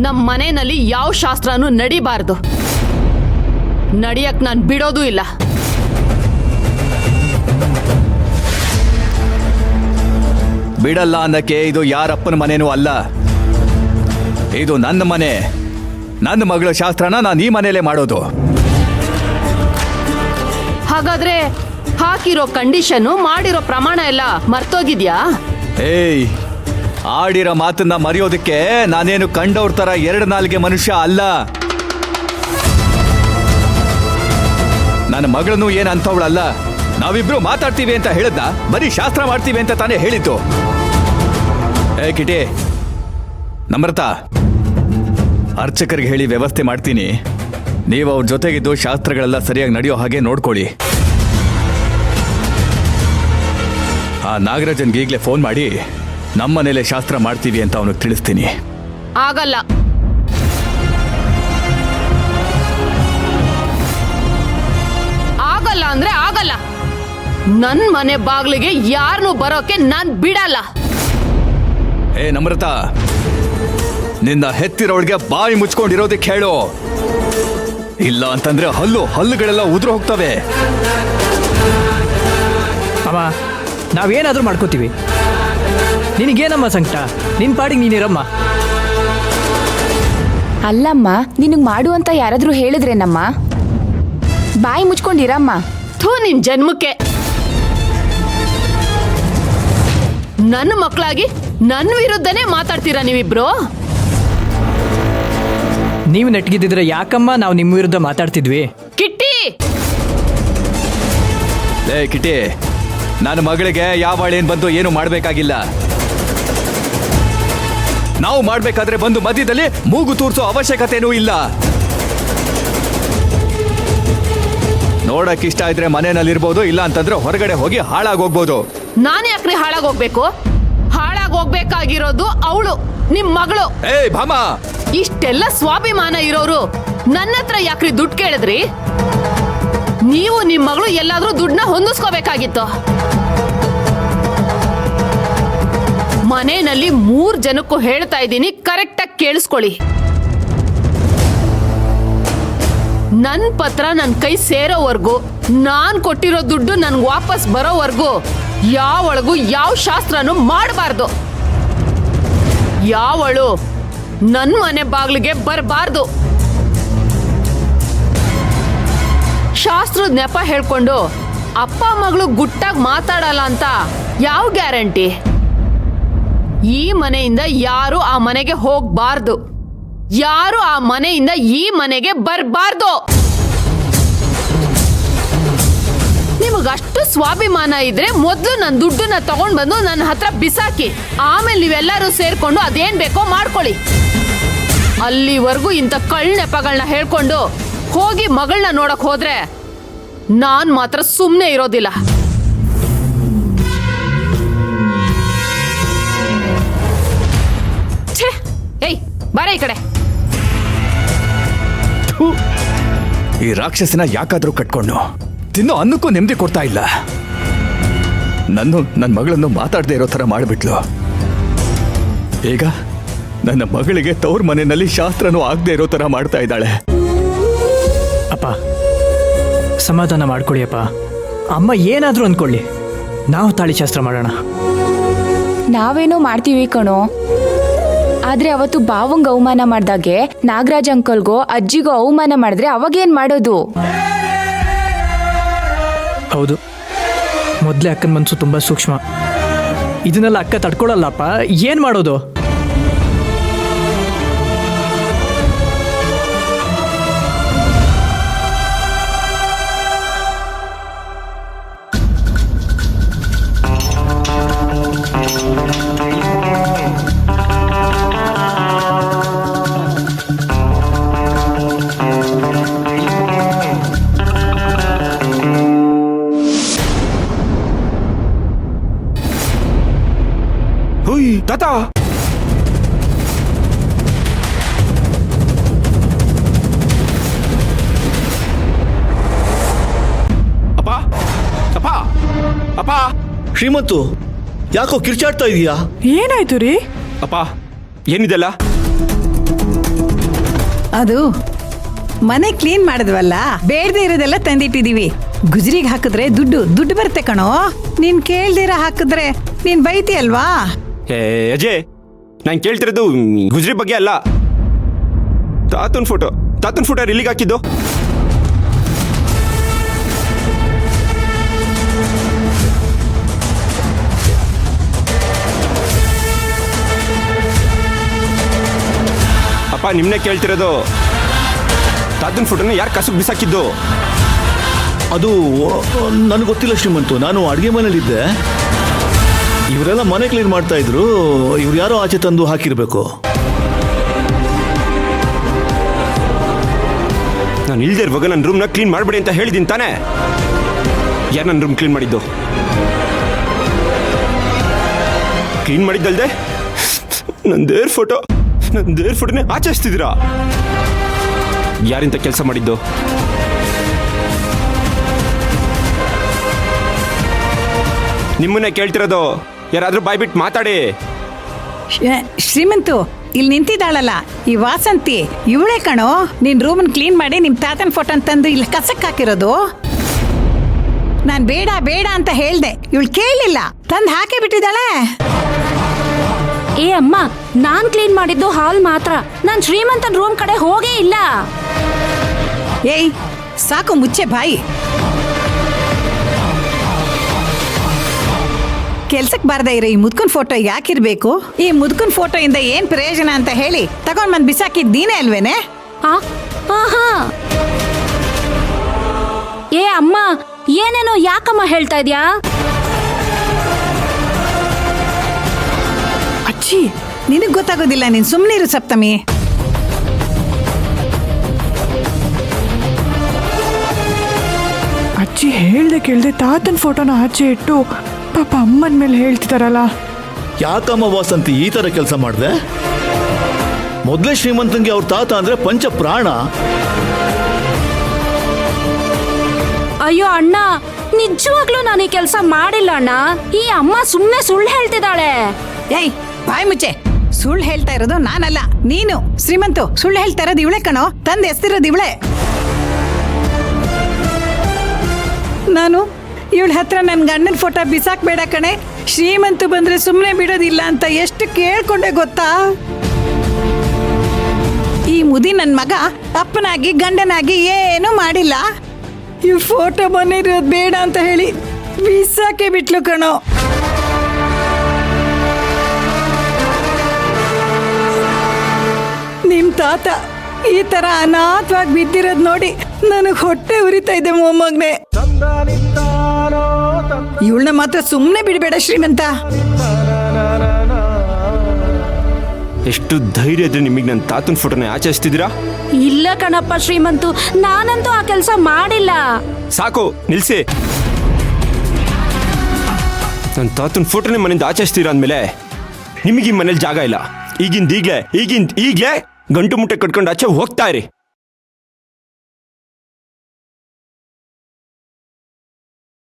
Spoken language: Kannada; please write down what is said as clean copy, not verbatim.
ನಮ್ಮ ಮನೆಯಲ್ಲಿ ಯಾವ ಶಾಸ್ತ್ರನೂ ನಡಿಬಾರ್ದು. ನಡಿಯಕ್ ನಾನು ಬಿಡೋದು ಇಲ್ಲ. ಬಿಡಲ್ಲ ಅನ್ನಕ್ಕೆ ಇದು ಯಾರಪ್ಪನ ಮನೆನೂ ಅಲ್ಲ. ಇದು ನನ್ನ ಮನೆ. ನನ್ನ ಮಗಳ ಶಾಸ್ತ್ರನ ನಾನು ಈ ಮನೆಯಲ್ಲೇ ಮಾಡೋದು. ಹಾಗಾದ್ರೆ ಹಾಕಿರೋ ಕಂಡೀಷನ್ ಮಾಡಿರೋ ಪ್ರಮಾಣ ಎಲ್ಲ ಮರ್ತೋಗಿದ್ಯಾ? ಏಯ್, ಆಡಿರೋ ಮಾತನ್ನ ಮರೆಯೋದಕ್ಕೆ ನಾನೇನು ಕಂಡವ್ರ ತರ 2 ನಾಲ್ಗೆ ಮನುಷ್ಯ ಅಲ್ಲ. ನನ್ನ ಮಗಳನ್ನು ಏನ್ ಅಂತವಳಲ್ಲ. ನಾವಿಬ್ರು ಮಾತಾಡ್ತೀವಿ ಅಂತ ಹೇಳದ್ನ, ಬರೀ ಶಾಸ್ತ್ರ ಮಾಡ್ತೀವಿ ಅಂತ ತಾನೇ ಹೇಳಿದ್ದು. ಏ ಕಿಟಿ, ನಮ್ರತಾ, ಅರ್ಚಕರಿಗೆ ಹೇಳಿ ವ್ಯವಸ್ಥೆ ಮಾಡ್ತೀನಿ. ನೀವು ಅವ್ರ ಜೊತೆಗಿದ್ದು ಶಾಸ್ತ್ರಗಳೆಲ್ಲ ಸರಿಯಾಗಿ ನಡೆಯೋ ಹಾಗೆ ನೋಡ್ಕೊಳ್ಳಿ. ಆ ನಾಗರಾಜನ್ಗೆ ಈಗಲೇ ಫೋನ್ ಮಾಡಿ ನಮ್ಮನೇಲೆ ಶಾಸ್ತ್ರ ಮಾಡ್ತೀವಿ ಅಂತ ಅವನಿಗೆ ತಿಳಿಸ್ತೀನಿ. ಆಗಲ್ಲ. ಆಗಲ್ಲ ಅಂದ್ರೆ ಆಗಲ್ಲ. ನನ್ ಮನೆ ಬಾಗ್ಲಿಗೆ ಯಾರನ್ನೂ ಬರೋಕೆ ನಾನ್ ಬಿಡಲ್ಲ. ಏ ನಮ್ರತಾ, ನಿನ್ನ ಹೆತ್ತಿರೋಳ್ಗೆ ಬಾಯಿ ಮುಚ್ಕೊಂಡಿರೋದಕ್ಕೆ ಹೇಳು. ಇಲ್ಲ ಅಂತಂದ್ರೆ ಹಲ್ಲುಗಳೆಲ್ಲ ಉದುರು ಹೋಗ್ತವೆ. ಅಮ್ಮ, ನಾವೇನಾದ್ರೂ ಮಾಡ್ಕೋತೀವಿ. ನಿನಗೇನಮ್ಮ ಸಂಕಟ? ನಿನ್ ಪಾಡಿಗೆ ನೀನಿರಮ್ಮ. ಅಲ್ಲಮ್ಮ, ನಿನಗ್ ಮಾಡು ಅಂತ ಯಾರಾದ್ರೂ ಹೇಳಿದ್ರೇನಮ್ಮ? ಬಾಯಿ ಮುಚ್ಕೊಂಡಿರಮ್ಮ. ಥೂ, ನಿನ್ ಜನ್ಮಕ್ಕೆ. ನನ್ನ ಮಕ್ಕಳಾಗಿ ನನ್ನ ವಿರುದ್ಧನೇ ಮಾತಾಡ್ತೀರಾ ನೀವಿಬ್ರು? ನೀವು ನೆಟ್ಗಿದ್ದಿದ್ರೆ ಯಾಕಮ್ಮ ನಾವು ನಿಮ್ಮ ವಿರುದ್ಧ ಮಾತಾಡ್ತಿದ್ವಿ? ಕಿಟ್ಟಿ! ಲೇ ಕಿಟಿ, ನನ್ನ ಮಗಳಿಗೆ ಯಾವಾಳೇನ್ ಬಂದು ಏನು ಮಾಡ್ಬೇಕಾಗಿಲ್ಲ. ನಾವು ಮಾಡ್ಬೇಕಾದ್ರೆ ಬಂದು ಮಧ್ಯದಲ್ಲಿ ಮೂಗು ತೂರ್ಸೋ ಅವಶ್ಯಕತೆನೂ ಇಲ್ಲ. ನೋಡಕ್ ಇಷ್ಟ ಇದ್ರೆ ಮನೆಯಲ್ಲಿರ್ಬೋದು, ಇಲ್ಲ ಅಂತಂದ್ರೆ ಹೊರಗಡೆ ಹೋಗಿ ಹಾಳಾಗೋಗ್ಬೋದು. ನಾನು ಯಾಕ್ರಿ ಹಾಳಾಗೋಗ್ಬೇಕು? ಹಾಳಾಗೋಗ್ಬೇಕಾಗಿರೋದು ಅವಳು, ನಿಮ್ ಮಗಳು. ಏ ಭಾಮ, ಇಷ್ಟೆಲ್ಲ ಸ್ವಾಭಿಮಾನ ಇರೋರು ನನ್ನ ಹತ್ರ ಯಾಕ್ರಿ ದುಡ್ಡು ಕೇಳಿದ್ರಿ? ನೀವು ನಿಮ್ ಮಗಳು ಎಲ್ಲಾದ್ರೂ ದುಡ್ಡನ್ನ ಹೊಂದಿಸ್ಕೋಬೇಕಾಗಿತ್ತು. ಮನೆಯಲ್ಲಿ 3 ಜನಕ್ಕೂ ಹೇಳ್ತಾ ಇದ್ದೀನಿ, ಕರೆಕ್ಟಾಗಿ ಕೇಳಿಸ್ಕೊಳ್ಳಿ. ನನ್ ಪತ್ರ ನನ್ ಕೈ ಸೇರೋವರೆಗೂ, ನಾನ್ ಕೊಟ್ಟಿರೋ ದುಡ್ಡು ನನ್ಗೆ ವಾಪಸ್ ಬರೋವರೆಗೂ ಯಾವೊಳಗೂ ಯಾವ ಶಾಸ್ತ್ರನೂ ಮಾಡಬಾರ್ದು. ಯಾವಳು ನನ್ ಮನೆ ಬಾಗ್ಲಿಗೆ ಬರಬಾರ್ದು. ಶಾಸ್ತ್ರದ ನೆಪ ಹೇಳ್ಕೊಂಡು ಅಪ್ಪ ಮಗಳು ಗುಟ್ಟಾಗಿ ಮಾತಾಡಲ್ಲ ಅಂತ ಯಾವ ಗ್ಯಾರಂಟಿ? ಈ ಮನೆಯಿಂದ ಯಾರು ಆ ಮನೆಗೆ ಹೋಗ್ಬಾರ್ದು. ಯಾರು ಆ ಮನೆಯಿಂದ ಈ ಮನೆಗೆ ಬರಬಾರ್ದು. ನಿಮಗಷ್ಟು ಸ್ವಾಭಿಮಾನ ಇದ್ರೆ ಮೊದಲು ನನ್ನ ದುಡ್ಡನ್ನ ತಗೊಂಡ್ ಬಂದು ನನ್ನ ಹತ್ರ ಬಿಸಾಕಿ, ಆಮೇಲೆ ನೀವೆಲ್ಲರೂ ಸೇರ್ಕೊಂಡು ಅದೇನ್ ಬೇಕೋ ಮಾಡ್ಕೊಳ್ಳಿ. ಅಲ್ಲಿವರೆಗೂ ಇಂಥ ನೆಪಗಳನ್ನ ಹೇಳ್ಕೊಂಡು ಹೋಗಿ ಮಗಳನ್ನ ನೋಡಕ್ ಹೋದ್ರೆ ನಾನ್ ಮಾತ್ರ ಸುಮ್ಮನೆ ಇರೋದಿಲ್ಲ. ಏಯ್, ಬಾರ ಈ ಕಡೆ. ಈ ರಾಕ್ಷಸನ ಯಾಕಾದ್ರೂ ಕಟ್ಕೊಂಡು ತಿನ್ನೋ ಅನ್ನಕ್ಕೂ ನೆಮ್ಮದಿ ಕೊಡ್ತಾ ಇಲ್ಲ. ನನ್ನ ಮಗಳನ್ನು ಮಾತಾಡದೆ ಇರೋ ತರ ಮಾಡಿಬಿಟ್ಲು. ಈಗ ನನ್ನ ಮಗಳಿಗೆ ತವ್ರ ಮನೆಯಲ್ಲಿ ಶಾಸ್ತ್ರನೂ ಆಗದೆ ಇರೋ ತರ ಮಾಡ್ತಾ ಇದ್ದಾಳೆ. ಅಪ್ಪ, ಸಮಾಧಾನ ಮಾಡ್ಕೊಳ್ಳಿ ಅಪ್ಪ. ಅಮ್ಮ ಏನಾದ್ರೂ ಅಂದ್ಕೊಳ್ಳಿ, ನಾವು ತಾಳಿ ಶಾಸ್ತ್ರ ಮಾಡೋಣ. ನಾವೇನೋ ಮಾಡ್ತೀವಿ ಕಣೋ. ಆದ್ರೆ ಅವತ್ತು ಬಾವಂಗ್ ಅವಮಾನ ಮಾಡ್ದಾಗೆ ನಾಗರಾಜ್ ಅಂಕಲ್ಗೋ ಅಜ್ಜಿಗೋ ಅವಮಾನ ಮಾಡಿದ್ರೆ ಅವಾಗೇನ್ ಮಾಡೋದು? ಹೌದು, ಮೊದಲೇ ಅಕ್ಕನ ಮನಸ್ಸು ತುಂಬ ಸೂಕ್ಷ್ಮ. ಇದನ್ನೆಲ್ಲ ಅಕ್ಕ ತಡ್ಕೊಳಲ್ಲಪ್ಪ. ಏನು ಮಾಡೋದು? ತಾತ, ಅಪ್ಪ ಅಪ್ಪ ಅಪ್ಪ, ಶ್ರೀಮಂತು, ಯಾಕೋ ಕಿರ್ಚಾಡ್ತಾ ಇದೀಯಾ? ಏನಾಯ್ತು ರೀ? ಅಪ್ಪ ಏನಿದೆಲ್ಲ? ಅದು ಮನೆ ಕ್ಲೀನ್ ಮಾಡಿದ್ವಲ್ಲ, ಬೇಡದೆ ಇರೋದೆಲ್ಲ ತಂದಿಟ್ಟಿದೀವಿ. ಗುಜ್ರಿಗೆ ಹಾಕಿದ್ರೆ ದುಡ್ಡು ಬರುತ್ತೆ ಕಣೋ. ನೀನ್ ಕೇಳ್ದಿರ ಹಾಕಿದ್ರೆ ನೀನ್ ಬೈತಿ ಅಲ್ವಾ? ಏ ಅಜಯ್, ನಾನು ಕೇಳ್ತಿರೋದು ಗುಜ್ರಿ ಬಗ್ಗೆ ಅಲ್ಲ. ತಾತನ್ ಫೋಟೋ ರಿಲೀಗ್ ಹಾಕಿದ್ದು. ಅಪ್ಪ ನಿಮ್ನೆ ಕೇಳ್ತಿರೋದು, ತಾತನ್ ಫೋಟೋನ ಯಾರು ಕಸಕ್ಕೆ ಬಿಸಾಕಿದ್ದು? ಅದು ನನಗೆ ಗೊತ್ತಿಲ್ಲ ಶ್ರೀಮಂತು. ನಾನು ಅಡುಗೆ ಮನೇಲಿದ್ದೆ. ಇವರೆಲ್ಲ ಮನೆ ಕ್ಲೀನ್ ಮಾಡ್ತಾ ಇದ್ರು. ಇವ್ರು ಯಾರೋ ಆಚೆ ತಂದು ಹಾಕಿರ್ಬೇಕು. ನಾನು ಇಲ್ದೇ ಇರುವಾಗ ನನ್ನ ರೂಮ್ನ ಕ್ಲೀನ್ ಮಾಡಬೇಡಿ ಅಂತ ಹೇಳಿದ್ದೀನಿ ತಾನೇ? ಯಾರು ನನ್ನ ರೂಮ್ ಕ್ಲೀನ್ ಮಾಡಿದ್ದು? ಕ್ಲೀನ್ ಮಾಡಿದ್ದಲ್ದೆ ನನ್ನ ದೇವ್ರ ಫೋಟೋನೇ ಆಚರಿಸ್ತಿದ್ದೀರಾ? ಯಾರಿಂತ ಕೆಲಸ ಮಾಡಿದ್ದು? ನಿಮ್ಮನ್ನೇ ಕೇಳ್ತಿರೋದು. ಯಾರಾದ್ರೂ ಬಾಯ್ಬಿಟ್ಟು ಮಾತಾಡಿ. ಶ್ರೀಮಂತು, ಇಲ್ಲಿ ನಿಂತಿದ್ದಾಳಲ್ಲ ಈ ವಾಸಂತಿ, ಇವಳೇ ಕಣೋ ನಿನ್ ರೂಮನ್ ಕ್ಲೀನ್ ಮಾಡಿ ನಿಮ್ ತಾತನ್ ಫೋಟೋ ತಂದು ಇಲ್ಲಿ ಕಸಕ್ ಹಾಕಿರೋದು. ನಾನ್ ಬೇಡ ಅಂತ ಹೇಳ್ದೆ, ಇವಳು ಕೇಳಲಿಲ್ಲ, ತಂದು ಹಾಕಿ ಬಿಟ್ಟಿದ್ದಾಳೆ. ಏ ಅಮ್ಮ, ನಾನ್ ಕ್ಲೀನ್ ಮಾಡಿದ್ದು ಹಾಲ್ ಮಾತ್ರ. ನಾನ್ ಶ್ರೀಮಂತನ್ ರೂಮ್ ಕಡೆ ಹೋಗೇ ಇಲ್ಲ. ಏಯ್ ಸಾಕು, ಮುಚ್ಚೆ ಬಾಯಿ. ಕೆಲ್ಸಕ್ಕೆ ಬಾರ್ದ ಇರೋ ಈ ಮುದ್ಕನ್ ಫೋಟೋ ಯಾಕಿರ್ಬೇಕು? ಈ ಮುದ್ಕನ್ ಫೋಟೋ ಇಂದ ಏನ್ ಪ್ರಯೋಜನ ಅಂತ ಹೇಳಿ ತಗೊಂಡ್ ಬಂದ್ ಬಿಸಾಕಿದ್ ನೀನೇ ಅಲ್ವೇನೆ? ಆಹಾ. ಏ ಅಮ್ಮ, ಏನೇನೋ ಯಾಕಮ್ಮ ಹೇಳ್ತಾ ಇದ್ಯಾ? ಅಚ್ಚಿ, ನಿನಗ್ ಗೊತ್ತಾಗೋದಿಲ್ಲ, ನೀನ್ ಸುಮ್ನಿರು ಸಪ್ತಮಿ. ಅಜ್ಜಿ ಹೇಳ್ದೆ ಕೇಳ್ದೆ ತಾತನ ಫೋಟೋನ ಆಚೆ ಇಟ್ಟು ಪಾಪ ಅಮ್ಮನ ಮೇಲೆ ಹೇಳ್ತಿದಾರಲ್ಲ. ಯಾಕಮ್ಮ ವಾಸಂತಿ ಈ ಥರ ಕೆಲಸ ಮಾಡಿದೆ? ಮೊದಲೇ ಶ್ರೀಮಂತಂಗೆ ಅವ್ರ ತಾತ ಅಂದ್ರೆ ಪಂಚ ಪ್ರಾಣ. ಅಯ್ಯೋ ಅಣ್ಣ, ನಿಜವಾಗ್ಲೂ ನಾನು ಈ ಕೆಲಸ ಮಾಡಿಲ್ಲ ಅಣ್ಣ. ಈ ಅಮ್ಮ ಸುಮ್ನೆ ಸುಳ್ಳು ಹೇಳ್ತಿದ್ದಾಳೆ. ಏಯ್ ಬಾಯ್ ಮುಚ್ಚೆ. ಸುಳ್ಳು ಹೇಳ್ತಾ ಇರೋದು ನಾನಲ್ಲ, ನೀನು. ಶ್ರೀಮಂತು, ಸುಳ್ಳು ಹೇಳ್ತಾ ಇರೋದು ಇವಳೆ ಕಣೋ, ತಂದು ಎಸ್ತಿರೋದು ಇವಳೆ. ನಾನು ಇವಳ ಹತ್ರ ನನ್ನ ಗಂಡನ ಫೋಟೋ ಬಿಸಾಕ್ಬೇಡ ಕಣೆ, ಶ್ರೀಮಂತು ಬಂದ್ರೆ ಸುಮ್ಮನೆ ಬಿಡೋದಿಲ್ಲ ಅಂತ ಎಷ್ಟು ಕೇಳ್ಕೊಂಡೆ ಗೊತ್ತಾ? ಈ ಮುದಿ ನನ್ನ ಮಗ ಅಪ್ಪನಾಗಿ ಗಂಡನಾಗಿ ಏನೂ ಮಾಡಿಲ್ಲ. ಈ ಫೋಟೋ ಬಂದಿರೋದು ಬೇಡ ಅಂತ ಹೇಳಿ ಬಿಸಾಕೆ ಬಿಟ್ಲು ಕಣೋ. ನಿಮ್ ತಾತ ಈ ತರ ಅನಾಥವಾಗಿ ಬಿದ್ದಿರೋದ್ ನೋಡಿ ನನಗ್ ಹೊಟ್ಟೆ ಉರಿತಾ ಇದೆ ಮೊಮ್ಮಗನೆ. ಇವಳನ್ನ ಮಾತ್ರ ಸುಮ್ಮನೆ ಬಿಡಬೇಡ ಶ್ರೀಮಂತ. ಎಷ್ಟು ಧೈರ್ಯ ಇದ್ರೆ ನಿಮಗೆ ನನ್ನ ತಾತನ ಫೋಟೋನ ಆಚರಿಸ್ತಿದ್ದೀರಾ? ಇಲ್ಲ ಕಣಪ್ಪ ಶ್ರೀಮಂತು, ನಾನಂತೂ ಆ ಕೆಲಸ ಮಾಡಿಲ್ಲ. ಸಾಕು, ನಿಲ್ಸಿ. ನನ್ನ ತಾತನ ಫೋಟೋನೇ ಮನೆಯಿಂದ ಆಚರಿಸ್ತೀರಾ ಅಂದಮೇಲೆ ನಿಮಗೆ ಈ ಮನೇಲಿ ಜಾಗ ಇಲ್ಲ. ಈಗಿಂದ ಈಗಲೇ ಗಂಟು ಮುಟ್ಟೆ ಕಟ್ಕೊಂಡು ಆಚೆ ಹೋಗ್ತಾ ಇರಿ.